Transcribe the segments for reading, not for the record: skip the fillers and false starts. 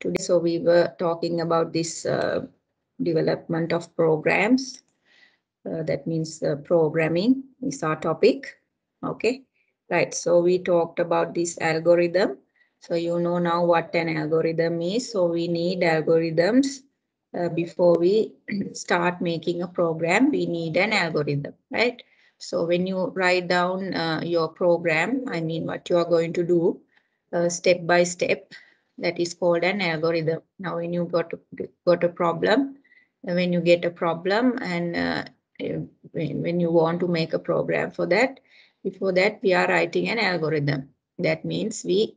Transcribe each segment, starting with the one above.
Today, so we were talking about this development of programs. That means programming is our topic. Okay, right. So we talked about this algorithm. So you know now what an algorithm is. So we need algorithms before we start making a program. We need an algorithm, right? So when you write down your program, I mean what you are going to do step by step, that is called an algorithm. Now, when you got a problem, when you get a problem and when you want to make a program for that, before that we are writing an algorithm. That means we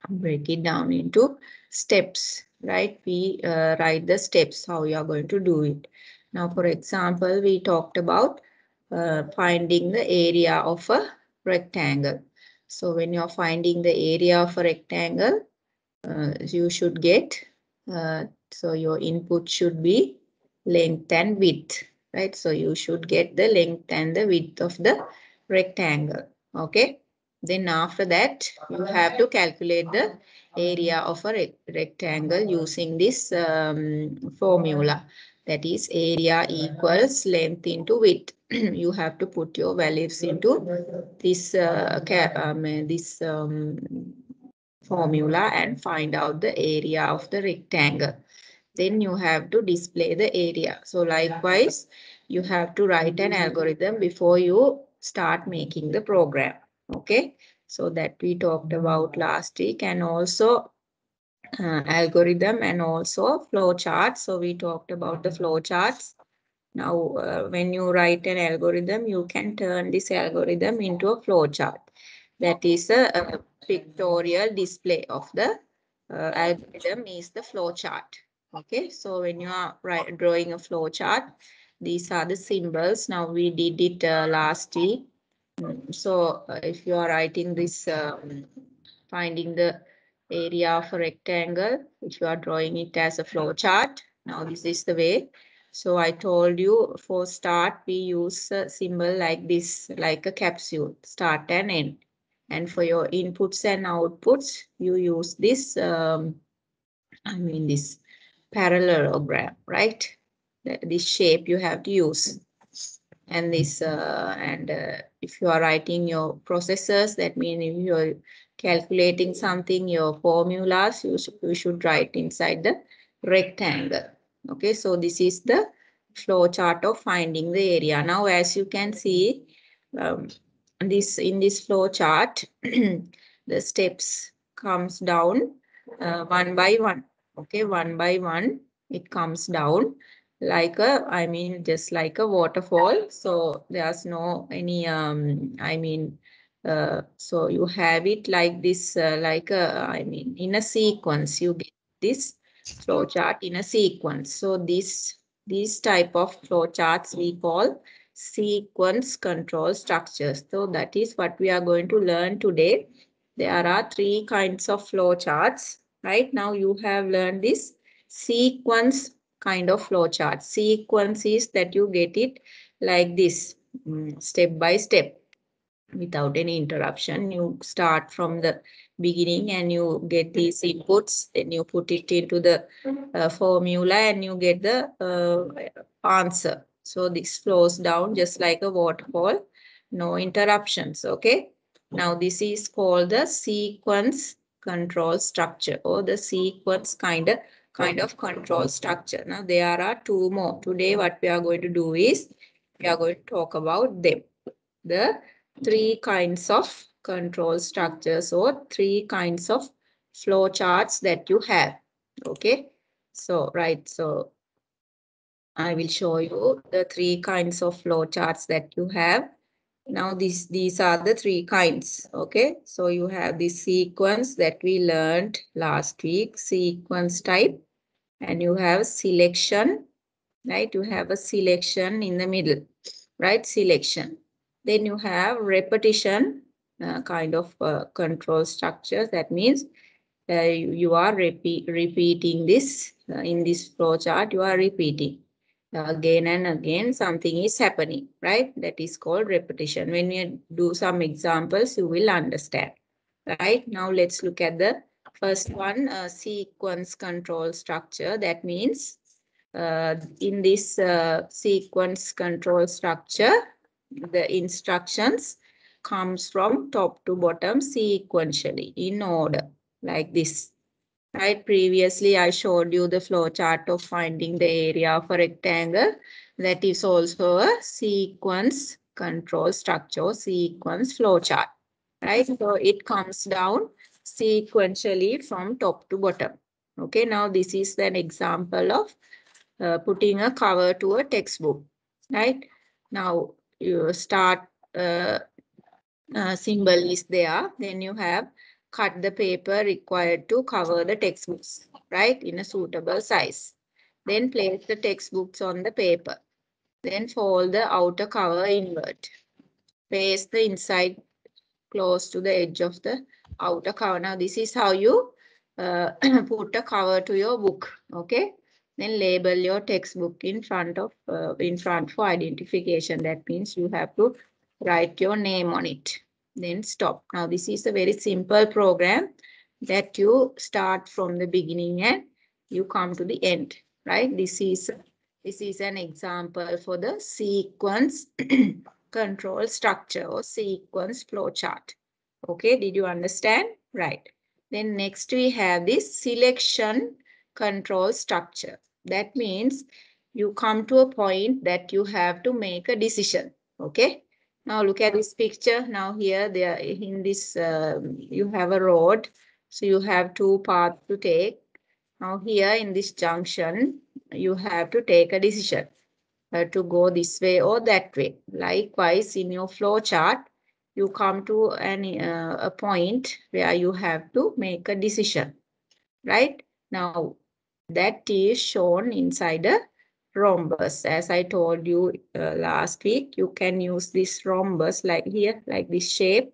break it down into steps, right? We write the steps, how you are going to do it. Now, for example, we talked about finding the area of a rectangle. So when you're finding the area of a rectangle, you should get, so your input should be length and width, right? So you should get the length and the width of the rectangle, okay? Then after that, you have to calculate the area of a rectangle using this formula. That is area equals length into width. You have to put your values into this formula and find out the area of the rectangle. Then you have to display the area. So likewise, you have to write an algorithm before you start making the program. Okay, so that we talked about last week, and also algorithm and also flow charts. So we talked about the flow charts. Now, when you write an algorithm, you can turn this algorithm into a flow chart. That is a pictorial display of the algorithm is the flow chart. Okay, so when you are drawing a flow chart, these are the symbols. Now we did it last week. So if you are writing this, finding the area of a rectangle, if you are drawing it as a flow chart, now this is the way. So I told you for start, we use a symbol like this, like a capsule, start and end. And for your inputs and outputs, you use this, this parallelogram, right? This shape you have to use. And this, if you are writing your processors, that means if you're calculating something, your formulas, you should write inside the rectangle. Okay, so this is the flow chart of finding the area. Now, as you can see, in this flow chart, the steps comes down one by one. Okay, one by one, it comes down like a, just like a waterfall. So there's no any, so you have it like this, like a, in a sequence. You get this flow chart in a sequence. So these type of flow charts we call sequence control structures. So that is what we are going to learn today. There are three kinds of flow charts. Right now you have learned this sequence kind of flow chart. Sequence is that you get it like this, step by step, without any interruption. You start from the beginning and you get these inputs, then you put it into the formula and you get the answer. So this flows down just like a waterfall, no interruptions. Okay, now this is called the sequence control structure, or the sequence kind of control structure. Now there are two more. Today what we are going to do is we are going to talk about them, the three kinds of control structures or three kinds of flow charts that you have. Okay, so right, so I will show you the three kinds of flow charts that you have. Now these are the three kinds. Okay, so you have the sequence that we learned last week, sequence type, and you have selection, right? You have a selection in the middle, right? Selection. Then you have repetition, kind of control structures. That means you are repeating this in this flow chart. You are repeating again and again. Something is happening, right? That is called repetition. When you do some examples, you will understand. Right now, let's look at the First one, sequence control structure. That means in this sequence control structure, the instructions comes from top to bottom sequentially in order like this. Right, previously I showed you the flow chart of finding the area of a rectangle. That is also a sequence control structure, sequence flow chart. Right, so it comes down sequentially from top to bottom. Okay, now this is an example of putting a cover to a textbook. Right, now you start symbol is there, then you have cut the paper required to cover the textbooks, right, in a suitable size. Then place the textbooks on the paper. Then fold the outer cover inward. Place the inside close to the edge of the outer cover. Now this is how you put a cover to your book. Okay. Then label your textbook in front for identification. That means you have to write your name on it. Then stop. Now this is a very simple program that you start from the beginning and you come to the end. Right? This is an example for the sequence control structure or sequence flow chart. Okay, did you understand? Right. Then next we have this selection control structure. That means you come to a point that you have to make a decision. Okay. Now look at this picture. Now here there in this you have a road. So you have two paths to take. Now here in this junction you have to take a decision to go this way or that way. Likewise, in your flow chart, you come to a point where you have to make a decision, right? Now, that is shown inside a rhombus. As I told you last week, you can use this rhombus like here, like this shape,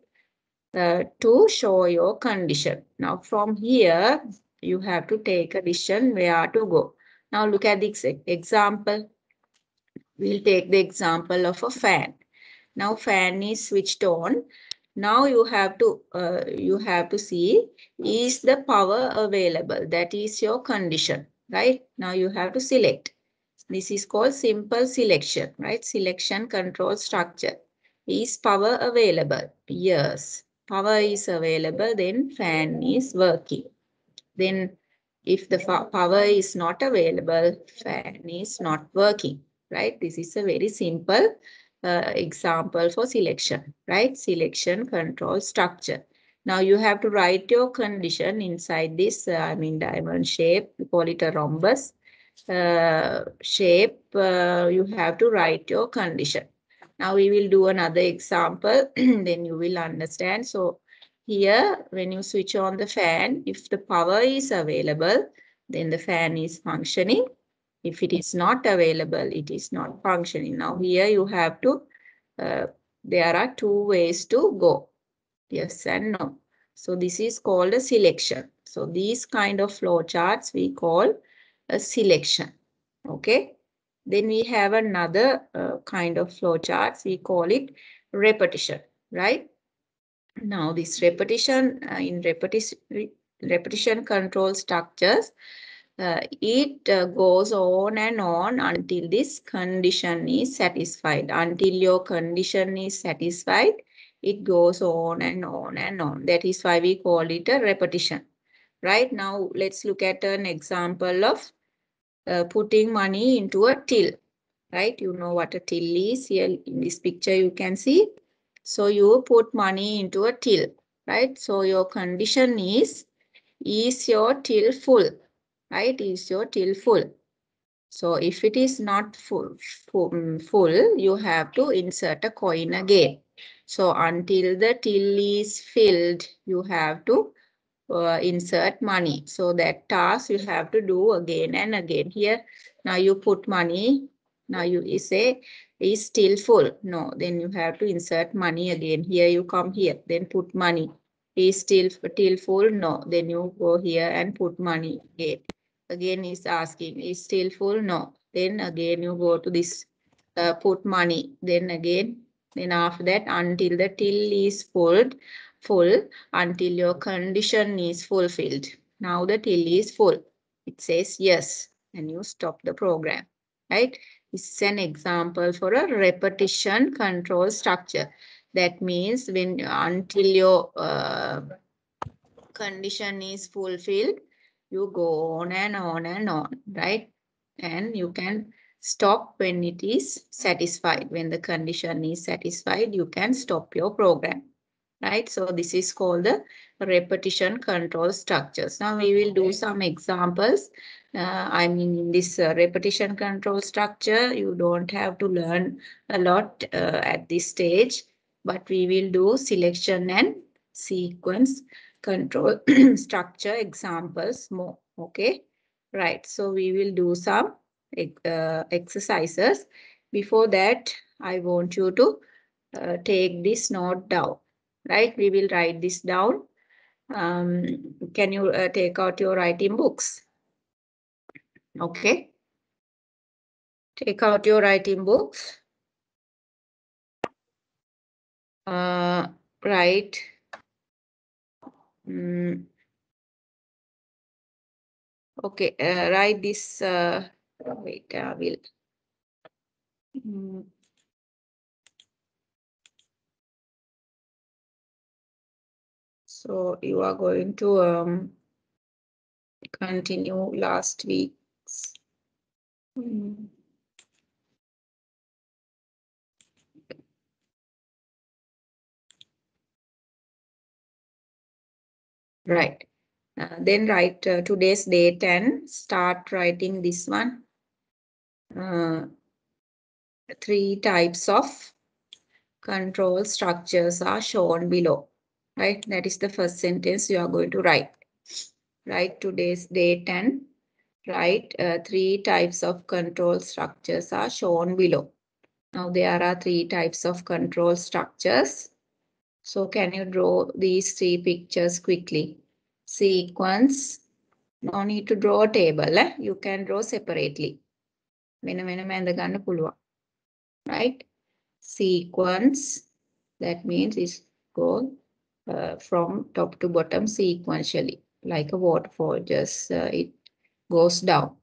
to show your condition. Now, from here, you have to take a decision where to go. Now, look at this example. We'll take the example of a fan. Now fan is switched on. Now you have to see, is the power available? That is your condition, right? Now you have to select. This is called simple selection, right? Selection control structure. Is power available? Yes. Power is available, then fan is working. Then if the power is not available, fan is not working, right? This is a very simple example for selection, right? Selection control structure. Now you have to write your condition inside this, diamond shape. We call it a rhombus shape. You have to write your condition. Now we will do another example, then you will understand. So here, when you switch on the fan, if the power is available, then the fan is functioning. If it is not available, it is not functioning. Now here you have to, there are two ways to go, yes and no. So this is called a selection. So these kind of flow charts we call a selection, okay. Then we have another kind of flow charts, we call it repetition, right? Now this repetition, repetition control structures, it goes on and on until this condition is satisfied. Until your condition is satisfied, it goes on and on and on. That is why we call it a repetition. Right, now let's look at an example of putting money into a till. Right, you know what a till is. Here in this picture you can see. So you put money into a till, right? So your condition is your till full, right? Is your till full? So if it is not full, you have to insert a coin again. So until the till is filled, you have to insert money. So that task you have to do again and again. Here, now you put money. Now you say is still full. No, then you have to insert money again. Here you come here, then put money. Is still till full? No, then you go here and put money again. Again is asking, is still full? No. Then again you go to this, put money. Then again, then after that until the till is full, full until your condition is fulfilled. Now the till is full. It says yes, and you stop the program, right? This is an example for a repetition control structure. That means when until your condition is fulfilled, you go on and on and on, right? And you can stop when it is satisfied. When the condition is satisfied, you can stop your program, right? So this is called the repetition control structures. Now we will do some examples. In this repetition control structure, you don't have to learn a lot at this stage, but we will do selection and sequence control structure examples more. Okay, right. So we will do some exercises. Before that, I want you to take this note down, right? We will write this down. Can you take out your writing books? Okay. Take out your writing books. Write. Okay, write this. Wait, I will. So you are going to continue last week's. Right. Then write today's date and start writing this one. 3 types of control structures are shown below. Right. That is the first sentence you are going to write. Write today's date and write 3 types of control structures are shown below. Now there are 3 types of control structures. So can you draw these 3 pictures quickly? Sequence. No need to draw a table. You can draw separately. Right? Sequence. That means it's go from top to bottom sequentially. Like a waterfall. Just it goes down.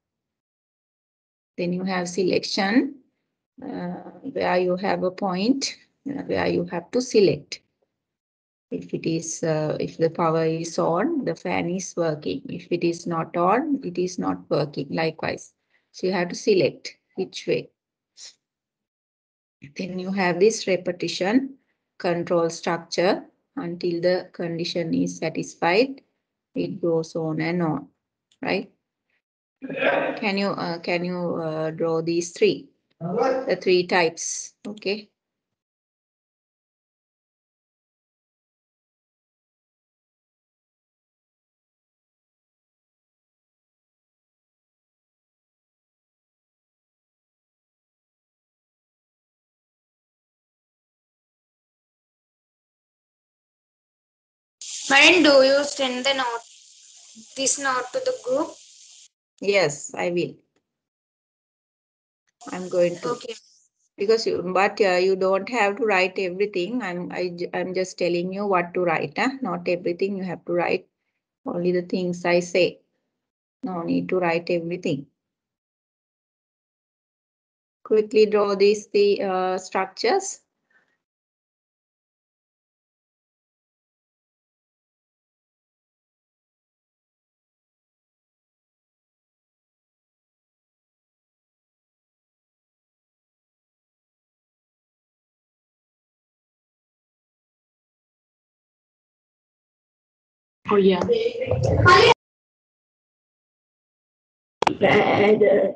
Then you have selection. Where you have a point. Where you have to select. If the power is on, the fan is working. If it is not on, it is not working. Likewise. So you have to select which way. Then you have this repetition control structure until the condition is satisfied. It goes on and on, right? Can you draw these 3? The 3 types, okay? When do you send the note, this note to the group? Yes, I will. I'm going to. Okay. Because you don't have to write everything. I'm just telling you what to write. Not everything you have to write. Only the things I say. No need to write everything. Quickly draw these the structures. Oh yeah. And,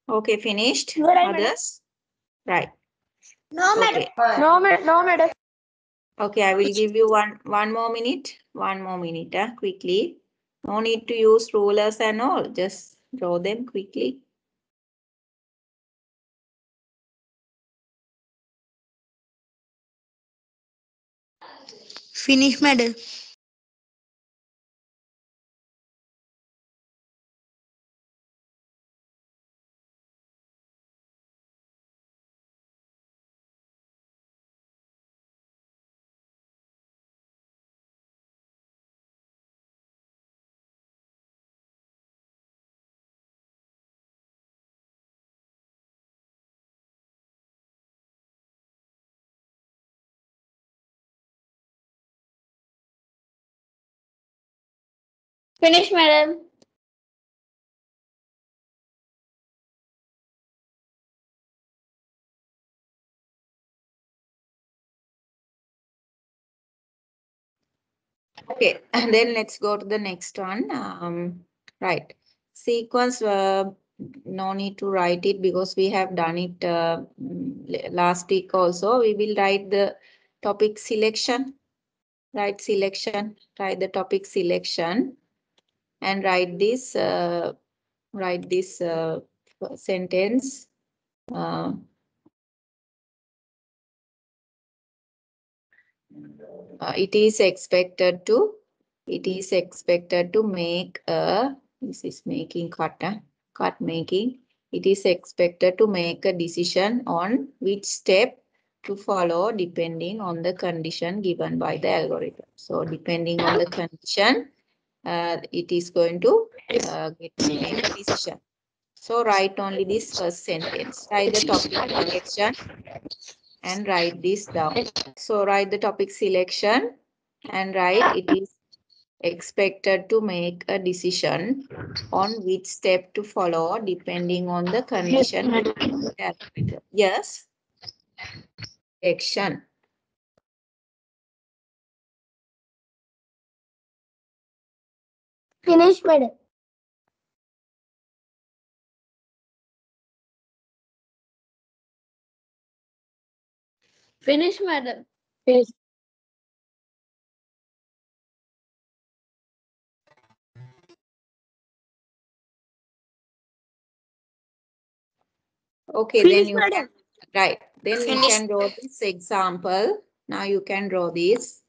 Okay, finished. Others? Right. No, madam. Okay. No, madam. Okay, I will give you one more minute. One more minute, quickly. No need to use rulers and all. Just draw them quickly. Finish, madam. Finish, madam. Okay, and then let's go to the next one. Right. Sequence, no need to write it because we have done it last week also. We will write the topic selection. Write selection. Write the topic selection and write this sentence. Uh, it is expected to make a, this is making cut making. It is expected to make a decision on which step to follow depending on the condition given by the algorithm. So depending on the condition, it is going to make a decision. So write only this first sentence. Write the topic selection and write this down. So write the topic selection and write it is expected to make a decision on which step to follow depending on the condition given by the algorithm. Yes, action. Finish, madam. Finish, madam. Finish. Okay, Finish, then you madam. can, right, then you Finish. can draw this example. Now you can draw these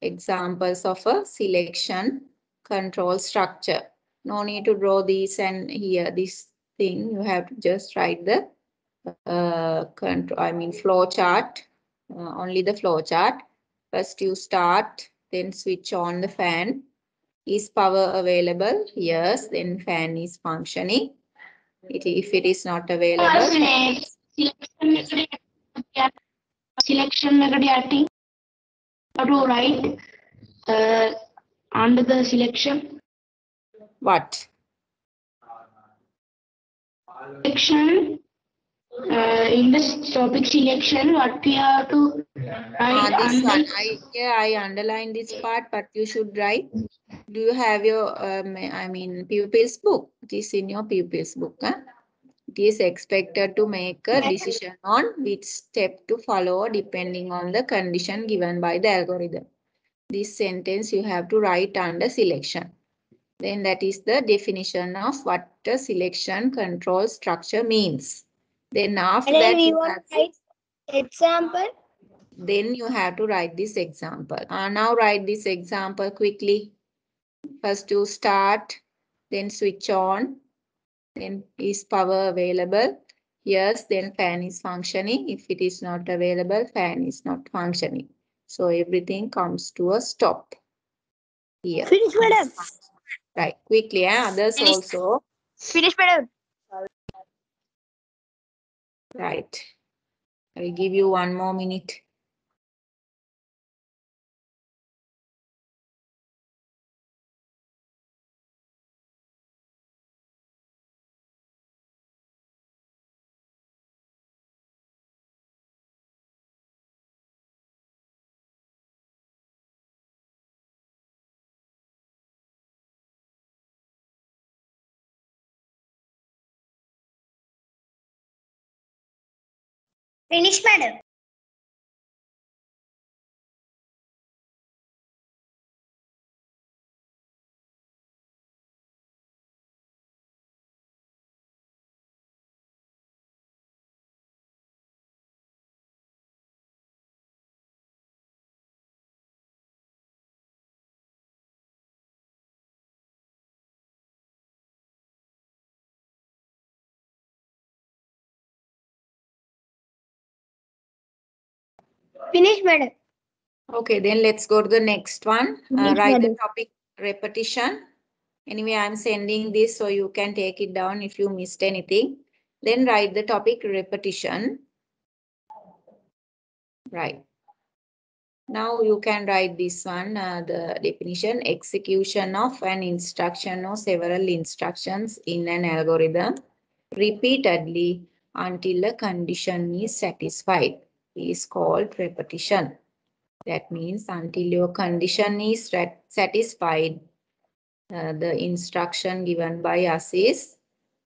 examples of a selection control structure. No need to draw these and here this thing. You have to just write the flow chart, only the flow chart. First you start, then switch on the fan. Is power available? Yes, then fan is functioning. If it is not available, Selection acting. How to write under the selection? what? Selection. In this topic selection, what we have to write This under? one. I underline this part, but you should write. Do you have your pupils book? It is in your pupils book. Huh? It is expected to make a decision on which step to follow depending on the condition given by the algorithm. This sentence you have to write under selection. Then that is the definition of what a selection control structure means. Then after And then that we you want have to to, write example. then you have to write this example. Now write this example quickly. First you start, then switch on, then is power available? Yes, then fan is functioning. If it is not available, fan is not functioning. So everything comes to a stop here. Finish, madam. Right, quickly, others Finish. also. Finish, madam. Right. I will give you one more minute. Finish, madam. Finish, madam. Okay, then let's go to the next one. Finish, Write the madam. topic repetition. Anyway, I'm sending this so you can take it down if you missed anything. Then write the topic repetition. Right. Now you can write this one, the definition: execution of an instruction or several instructions in an algorithm repeatedly until a condition is satisfied is called repetition. That means until your condition is satisfied, the instruction given by us is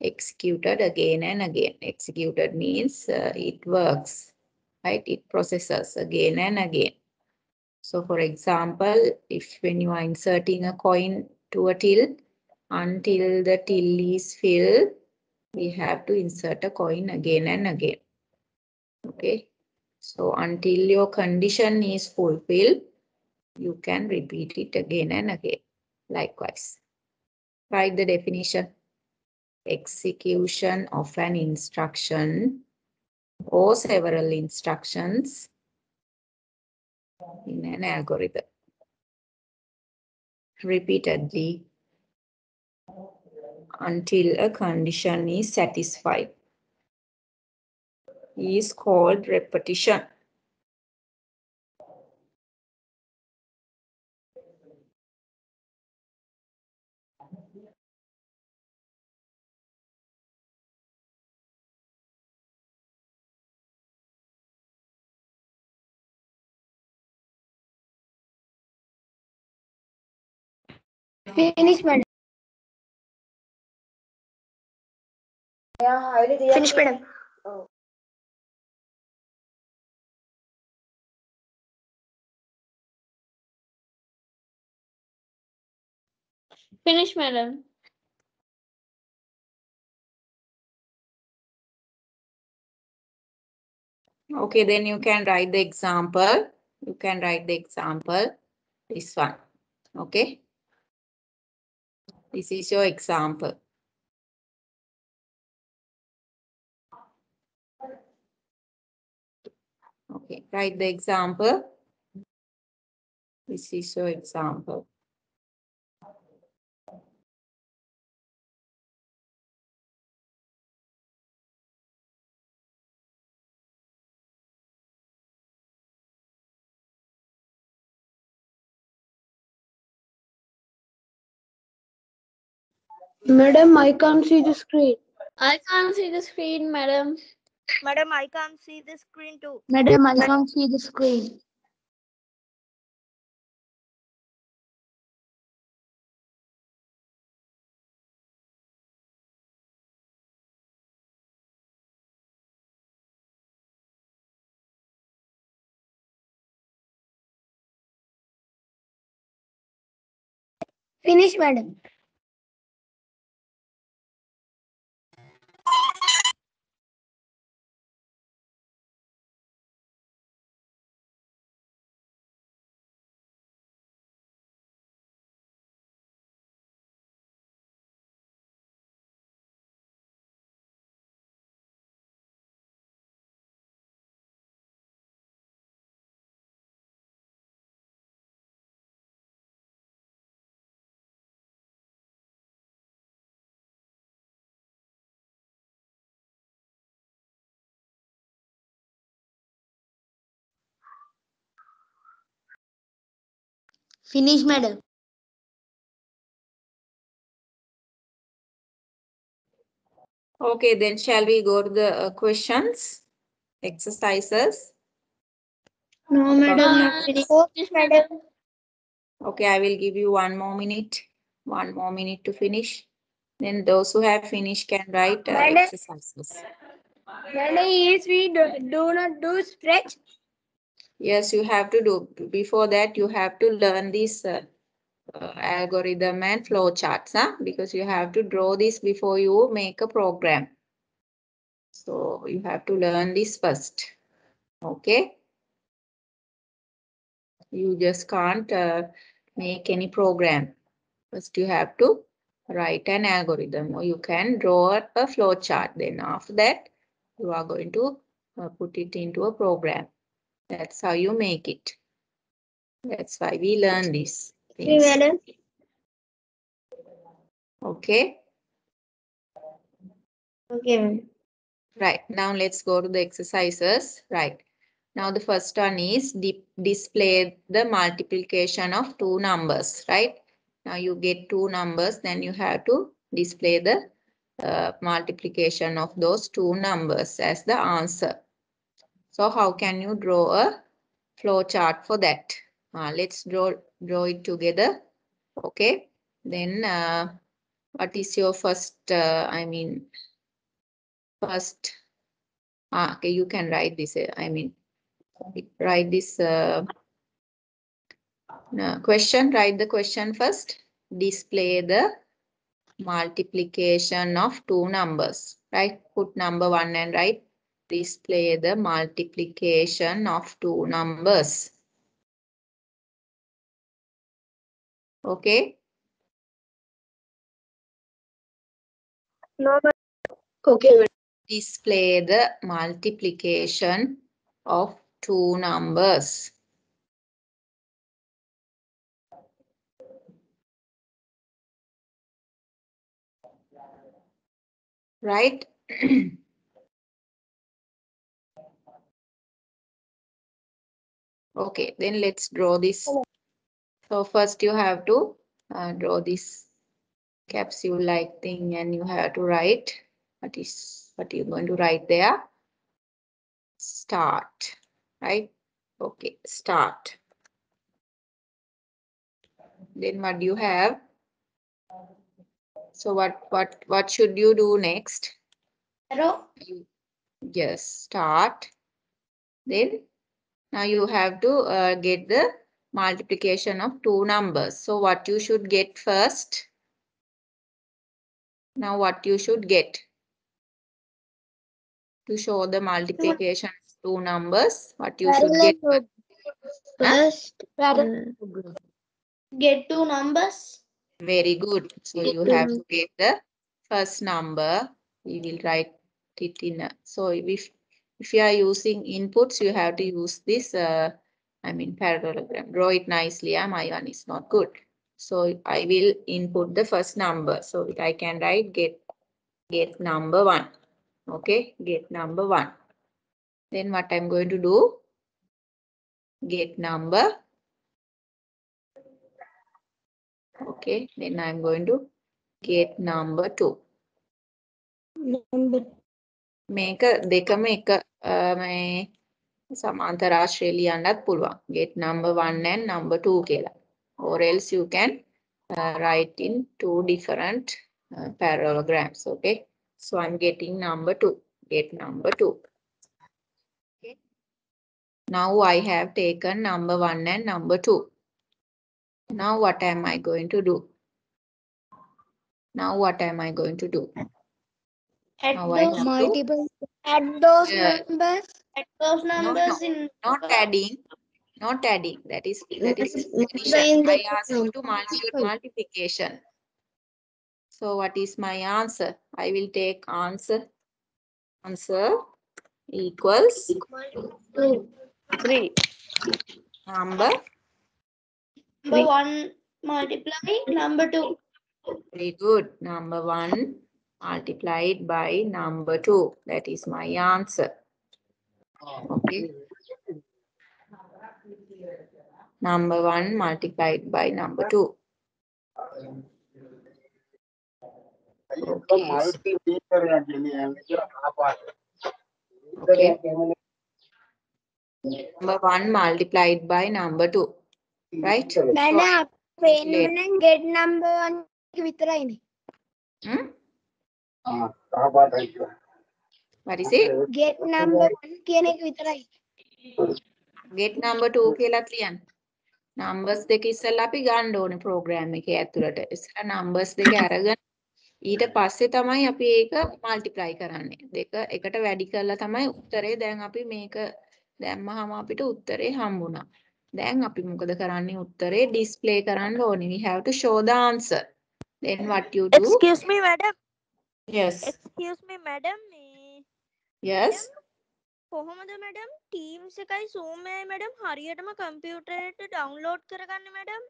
executed again and again. Executed means it works, right? It processes again and again. So for example, if when you are inserting a coin to a till, until the till is filled, we have to insert a coin again and again. Okay. So until your condition is fulfilled, you can repeat it again and again. Likewise. Write the definition. Execution of an instruction or several instructions in an algorithm repeatedly until a condition is satisfied is called repetition. Finish, madam. Finish, madam. Finish, madam. Okay, then you can write the example. You can write the example, this one. Okay. This is your example. Okay, write the example. This is your example. Madam, I can't see the screen. I can't see the screen, madam. Madam, I can't see the screen too. Madam, I can't see the screen. Finish, madam. Finish, madam. Okay, then shall we go to the questions, exercises? No, madam, not finished. Finish, madam. Okay, I will give you 1 more minute. 1 more minute to finish. Then those who have finished can write exercises. Is we do not do stretch. Yes, you have to do. Before that, you have to learn this algorithm and flow charts, huh? Because you have to draw this before you make a program. So you have to learn this first. Okay. You just can't make any program. First, you have to write an algorithm, or you can draw a flow chart. Then after that, you are going to put it into a program. That's how you make it. That's why we learn these things. Okay. Okay. Right. Now let's go to the exercises. Right. Now the first one is display the multiplication of two numbers. Right. Now you get two numbers, then you have to display the multiplication of those two numbers as the answer. So how can you draw a flow chart for that? Let's draw it together. Okay. Then what is your first, first, okay, you can write this, write this question, write the question first. Display the multiplication of two numbers, right? Put number 1 and write display the multiplication of two numbers. Okay. No. Okay. Display the multiplication of two numbers. Right? Okay, then let's draw this. So first you have to draw this capsule-like thing, and you have to write what you're going to write there. Start, right? Okay, start. Then what do you have? So what should you do next? Arrow. Yes, start. Then now you have to get the multiplication of two numbers. So what you should get first? Now what you should get? To show the multiplication of two numbers, what you should get? First, get two numbers. Very good. So you have to get the first number. We will write it in a, so if you are using inputs, you have to use this parallelogram. Draw it nicely. My one is not good. So I will input the first number. So I can write get number 1. Okay, get number 1. Then what I'm going to do? Get number. Okay, then I'm going to get number 2. මේක දෙකම එක මේ සමාන්තර ආශ්‍රය ලියන්නත් පුළුවන්. Get number 1 and number 2 කියලා. Or else you can write in two different parallelograms. Okay, so I'm getting number 2. Get number 2. Okay. Now I have taken number 1 and number 2. Now what am I going to do? Now what am I going to do? Add Now I those have multiple. Add those Yeah. numbers. Add those numbers No, in. not adding. Not adding. That is addition. In I the asked you to multiplication. So what is my answer? I will take answer. Answer equals 2. 3. Number. Number 1 multiply number 2. Very good. Number 1 multiplied by number 2. That is my answer. Okay. Number 1 multiplied by number 2. Okay. Okay. Number 1 multiplied by number 2. Right? So get number 1 විතරයිනේ. Hmm? What is it? Get number 1 කියන එක විතරයි. Get number 2 කියලාත් ලියන්න. numbers දෙක ඉස්සෙල්ලා අපි ගන්න ඕනේ program එකේ ඇතුළට. ඉස්සෙල්ලා numbers දෙක අරගෙන ඊට පස්සේ තමයි අපි ඒක multiply කරන්නේ. දෙක එකට වැඩි කරලා තමයි උත්තරේ දැන් අපි මේක දැම්මහම අපිට උත්තරේ හම්බුණා. දැන් අපි මොකද කරන්නේ උත්තරේ display කරන්න ඕනේ. We have to show the answer. Then what you do? Excuse me, madam. Yes. Excuse me, madam. Yes. කොහොමද madam? Teams එකයි Zoom එකයි madam හරියටම computer එකට download කරගන්නේ madam?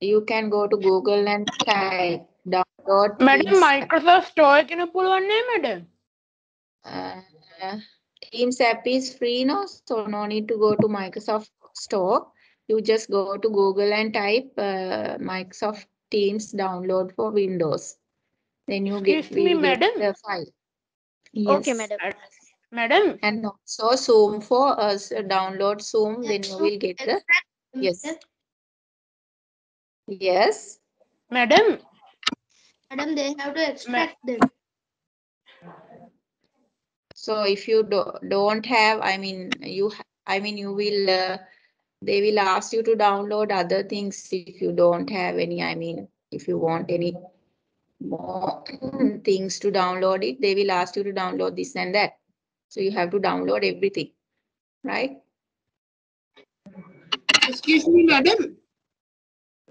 You can go to Google and type download Madam, Teams. Microsoft Store එකන පුළුවන් නේ madam. Teams app is free now, so no need to go to Microsoft Store. You just go to Google and type Microsoft Teams download for Windows. Then you Excuse me, will get madam. the file. Yes. Okay, madam. Madam, And also Zoom for us, download Zoom, then you will get the, yes. Yes. madam, Madam, they have to extract them. So if you don't have, I mean, you will, they will ask you to download other things if you don't have any, I mean, if you want any more things to download it, they will ask you to download this and that. So you have to download everything, right? excuse me, madam.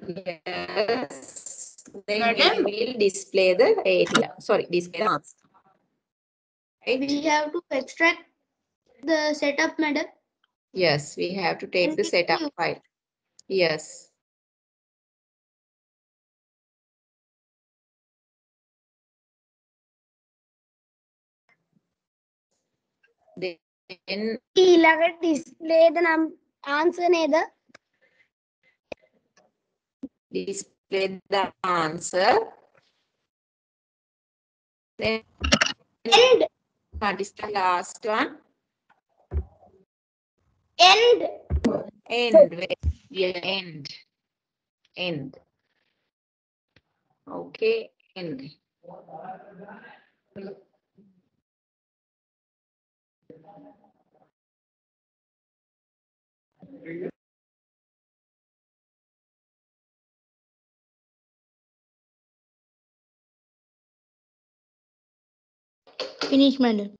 Yes. Then Madam? we will display the area. Sorry, display the answer. Right? We have to extract the setup, madam. Yes, we have to take the setup file. Yes. Then ඊළඟට display the answer නේද? display the answer. Then End. what is the last one? End. End. Yeah, end. End. Okay, end. Finish, madam.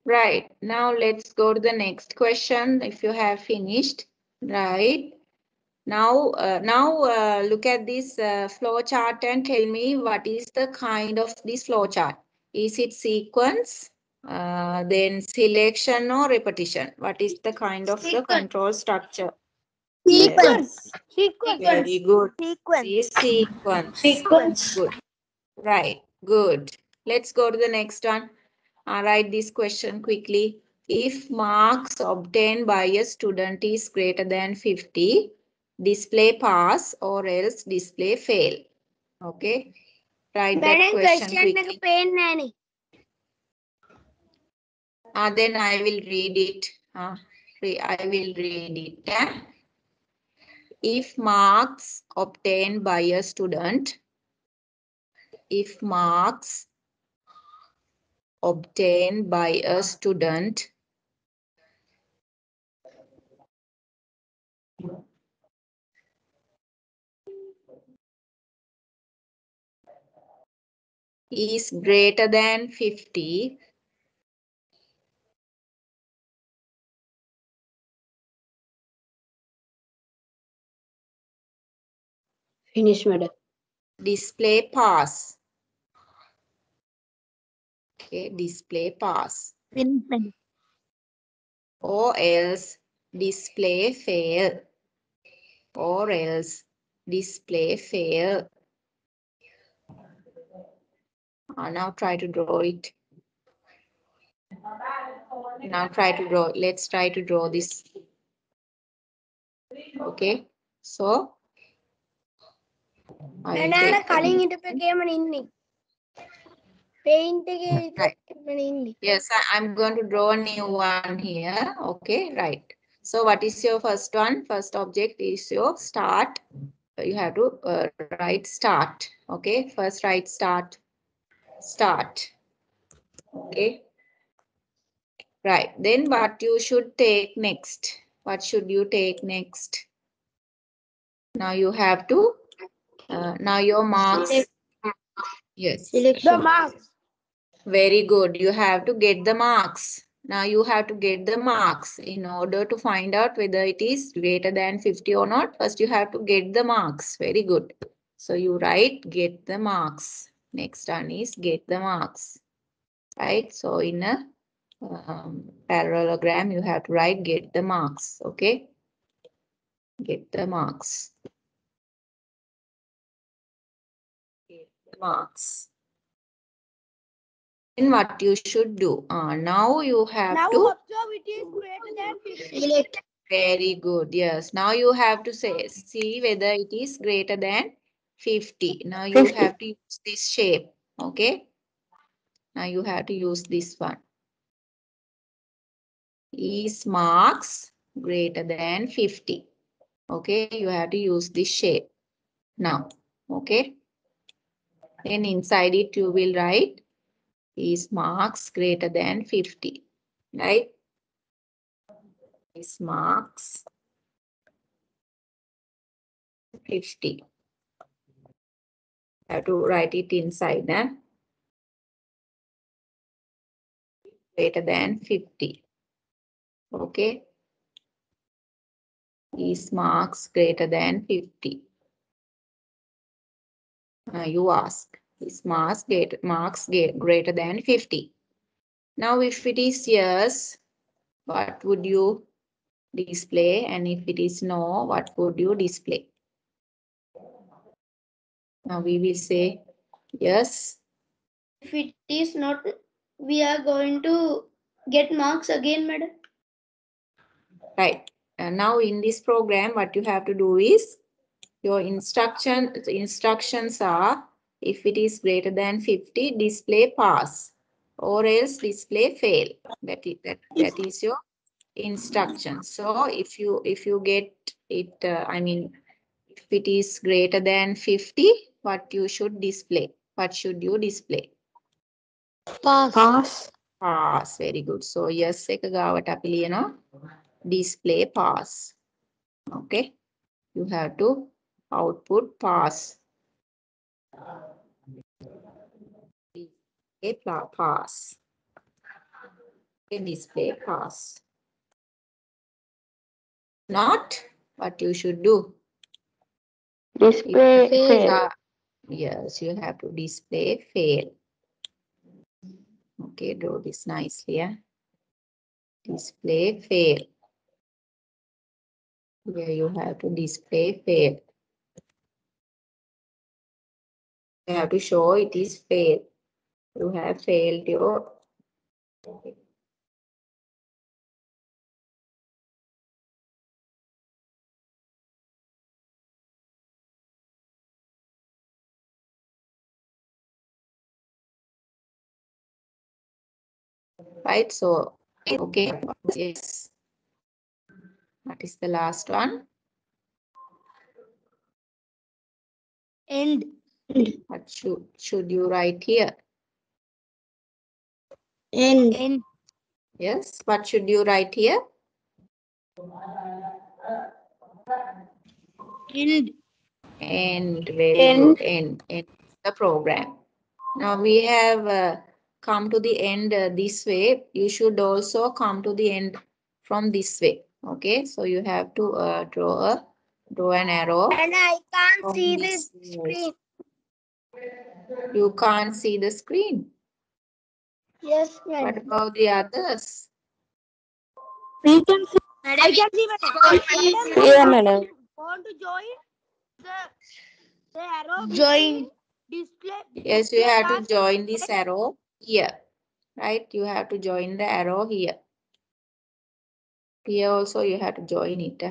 Right. Now let's go to the next question. If you have finished, right. Now, look at this flow chart and tell me what is the kind of this flow chart. Is it sequence, then selection or repetition? What is the kind of the control structure? Sequence. Very good. Sequence. See, sequence. Sequence. Good. Right. Good. Let's go to the next one. Write this question quickly. If marks obtained by a student is greater than 50, display pass or else display fail. Okay. Write that question quickly. Then I will read it. I will read it. If marks obtained by a student, if marks obtained by a student is greater than 50, Finish, madam. display pass. Okay, display pass. Finish, madam. Or else display fail. Or else display fail. Now try to draw it. Now try to draw. Let's try to draw this. Okay. So I will take කලින් හිටපු එකේම ඉන්නේ. Right. Yes, I'm going to draw a new one here. Okay, right. So what is your first one? First object is your start. You have to write start. Okay, first write start. Start. Okay, right. Then what you should take next? What should you take next? Now you have to, now your marks. Yes. The marks. Very good. You have to get the marks. Now you have to get the marks in order to find out whether it is greater than 50 or not. First you have to get the marks. Very good. So you write get the marks. Next one is get the marks. Right. So in a parallelogram you have to write get the marks. Okay. Get the marks. Get the marks. Then what you should do? Now you have to. observe it is greater than 50. Very good. Yes. Now you have to say, see whether it is greater than 50. Now you 50. have to use this shape. Okay. Now you have to use this one. Is marks greater than 50. Okay. You have to use this shape. Now. Okay. Then inside it you will write is marks greater than 50. Right. Is marks 50. Have to write it inside. Greater than 50. Okay. Is marks greater than 50? You ask. Is marks greater than 50? Now, if it is yes, what would you display? And if it is no, what would you display? Now, we will say yes. If it is not, we are going to get marks again, madam. Right. Now, in this program, what you have to do is your instructions are if it is greater than 50, display pass or else display fail. That is your instruction. So if you get it, I mean, if it is greater than 50, what you should display? What should you display? Pass. Pass. Very good. So yes, එක ගාවට අපි ලියනවා display pass. Okay. You have to output pass. Display pass. Display pass. Not what you should do. Display fail. Yes, you have to display fail. Okay, draw this nicely. Yeah? Display fail. Here you have to display fail. You have to show it is fail. You have failed your. Right, so okay, yes. What is the last one? End. What should you write here? End. Yes, what should you write here? End. End, very End. good. End the program. Now we have come to the end this way. You should also come to the end from this way. Okay, so you have to draw an arrow. And I can't from see this the way. screen. You can't see the screen. Yes, What madam. about the others? We can see. I can see, madam. Yeah, madam. Want to join the arrow Join. display. Yes, you display have to pass. join this arrow here. Right? You have to join the arrow here. Here also you have to join it.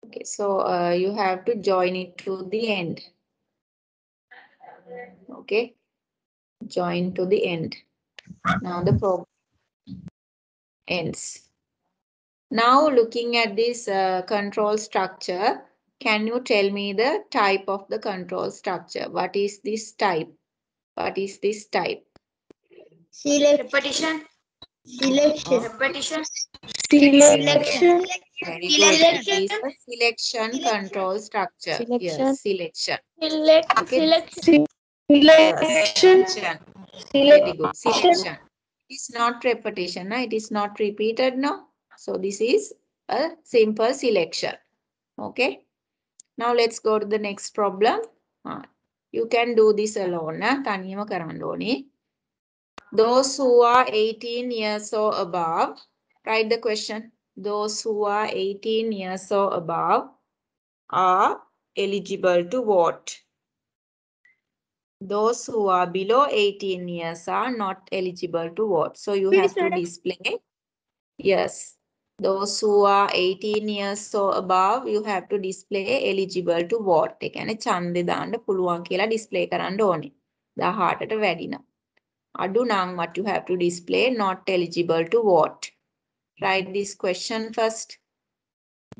Okay, so you have to join it to the end. Okay, Join to the end. Now the program ends. Now looking at this control structure, can you tell me the type of the control structure? What is this type? What is this type? Repetition. Selection. Of Repetition. yes. Selection. Very good. It is a selection control structure. Yes, selection. Okay. Selection. Yes, selection. Very good. Selection. It's not repetition. No? It is not repeated. No. So this is a simple selection. Okay. Now let's go to the next problem. You can do this alone. තනියම කරන්න ඕනේ. Those who are 18 years or above, write the question. Those who are 18 years or above are eligible to vote. Those who are below 18 years are not eligible to vote. So you have to display. Yes. Those who are 18 years or above, you have to display eligible to vote. ඒ කියන්නේ ඡන්දේ දාන්න පුළුවන් කියලා display කරන්න ඕනේ. 18ට වැඩි නම්. අඩු නම් what you have to display not eligible to vote. Write this question first.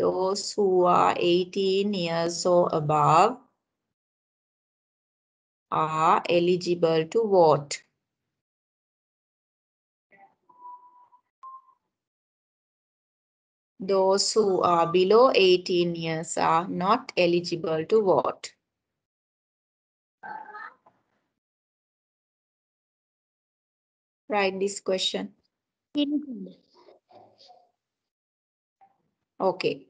Those who are 18 years or above are eligible to vote. Those who are below 18 years are not eligible to vote. Write this question. Okay.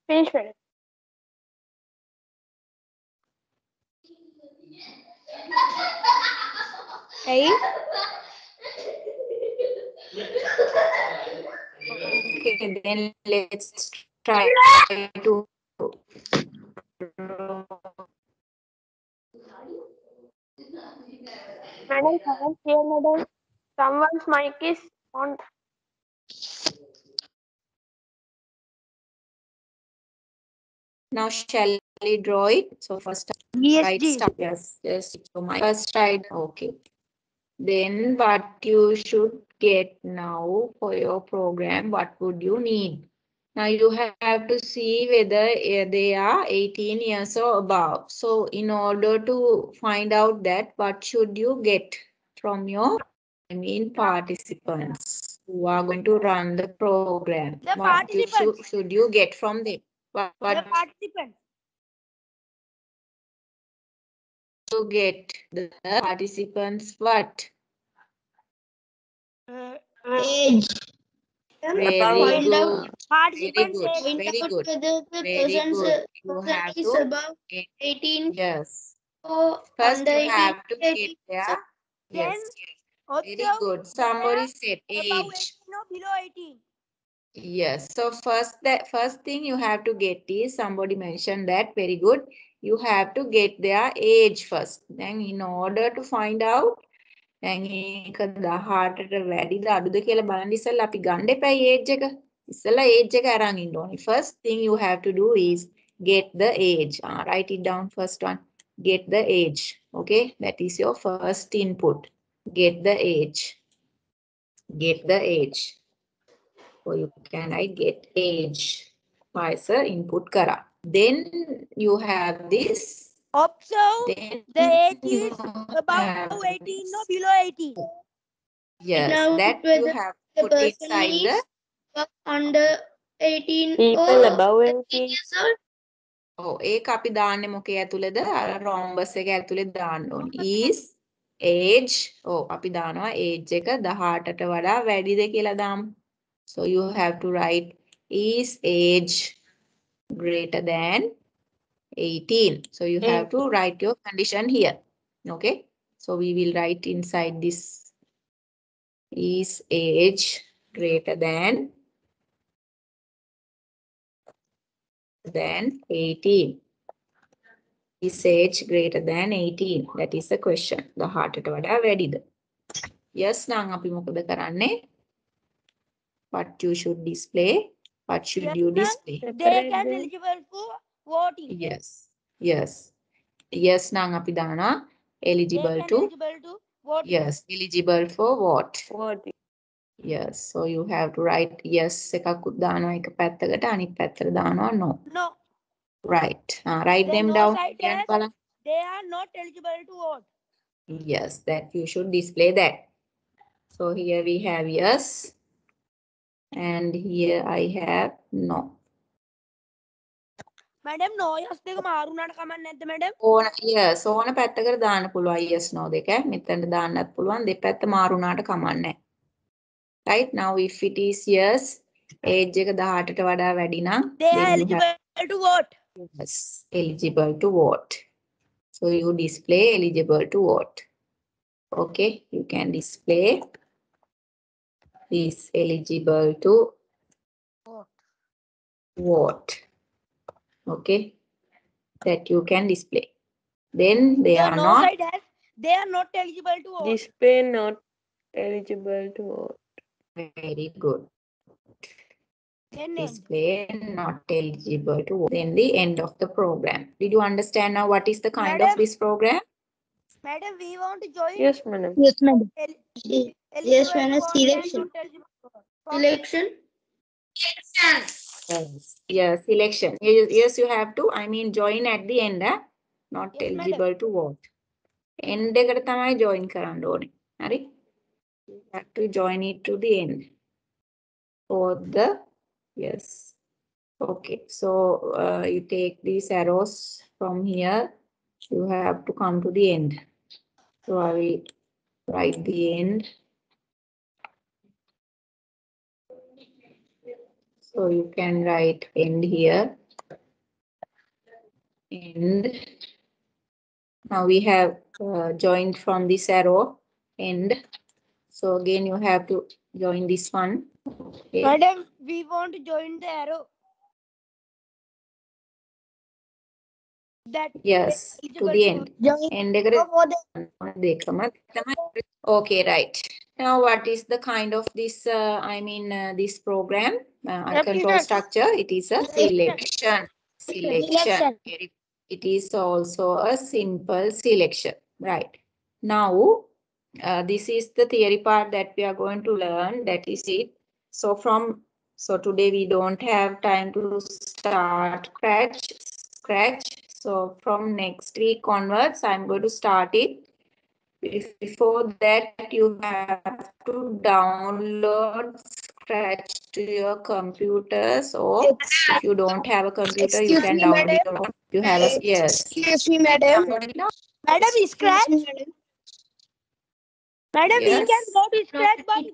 Finish, madam. Hey. Okay, then let's try to. Madam, someone's here, madam. Someone's mic is on. Now shall we draw it? So first right start. Yes, yes. So my first right. Okay. Then what you should get now for your program, what would you need? Now you have to see whether they are 18 years or above. So in order to find out that, what should you get from your, participants who are going to run the program? The What participants. should you get from them? What The participants. you get? The participants what? Age. Very Find good. out. Very Participants good. age. Find Very out good. whether the Very good. You person have is to. above 18 Yes. or First under you 18. have to get there. Then Yes. Very observe good. Somebody said above age. 18 or below 18. Yes. So first thing you have to get is, somebody mentioned that. Very good. You have to get their age first. Then in order to find out, දැන් ඒක 18ට වැඩිද අඩුද කියලා බලන්න ඉස්සෙල්ලා අපි ගන්න එපා age එක. ඉස්සෙල්ලා age එක අරන් ඉන්න ඕනේ. First thing you have to do is get the age. Write it down first one. Get the age. Okay, that is your first input. Get the age. Get the age. So you can write get age. Sir input kara. Then you have this. Observe Then the age you is above have 18 or this. below 18. Yes, Find out that you whether have the put person inside the. is under 18 People or above 18 years old. ඔව් ඒක අපි දාන්නේ මොකේ ඇතුළේද? අර රොම්බස් එක ඇතුලේ දාන්න ඕනේ. is age. ඔව් අපි දානවා age එක 18ට වඩා වැඩිද කියලා දාමු. So you have to write is age greater than 18. So you have to write your condition here. Okay. So we will write inside this is age greater than 18? Is age greater than 18? That is the question. දහටට වඩා වැඩිද? Yes නම් අපි මොකද කරන්නේ? What you should display? What should Yes, you ma'am. display? They can eligible for voting. Yes. Yes. Yes නම් අපි දානවා They eligible can to. eligible to voting. Yes. Eligible for what? Voting. Yes. So you have to write yes එකකුත් දානවා එක පැත්තකට අනිත් පැත්තට දානවා no. No. Right. Write The them no down. side කියන්න has බලන්න. they are not eligible to vote. Yes, that you should display that. So here we have yes. And here I have no. Madam, no yes දෙක මාරුනාට කමක් නැද්ද madam? ඕන yes ඕන පැත්තකට දාන්න පුළුවන් yes no දෙක. මෙතනට දාන්නත් පුළුවන් දෙපැත්ත මාරුනාට කමක් නැහැ. Right now if it is yes age එක 18ට වඩා වැඩි නම් They are then you eligible have to vote. yes eligible to vote. So you display eligible to vote. Okay, you can display is eligible to vote. Okay, that you can display. Then they The are no not side has they are not eligible to vote. Display not eligible to vote. very good. Then end. Display not eligible to vote. Then the end of the program. Did you understand now what is the kind of Madam. this program? Madam, we want to join Yes, madam. Yes, madam. eligible Yes, to madam. vote and Selection. not eligible to vote. Selection. Yes. Yeah, selection. Yes, you have to. I mean, join at the end. Not Yes, madam. eligible to vote. End එකට තමයි join කරන්න ඕනේ. හරි? You have to join it to the end. For the yes. Okay. So you take these arrows from here. You have to come to the end. So I will write the end. So you can write end here. End. Now we have joined from this arrow end. So again you have to join this one. Okay. Madam, we want to join the arrow. That Yes, to the end. Join End for the Okay, right. Now what is the kind of this, this program? Control structure, it is a selection. Selection. It is also a simple selection, right? Now, this is the theory part that we are going to learn, that is it. So today we don't have time to start scratch. So from next week onwards, I'm going to start it. Before that, you have to download Scratch to your computers, or if you don't have a computer, you can download it on. You have a yes. Excuse me, madam. Download it now. Madam, Excuse scratch. me, madam. Madam, we Yes. can go to scratch, but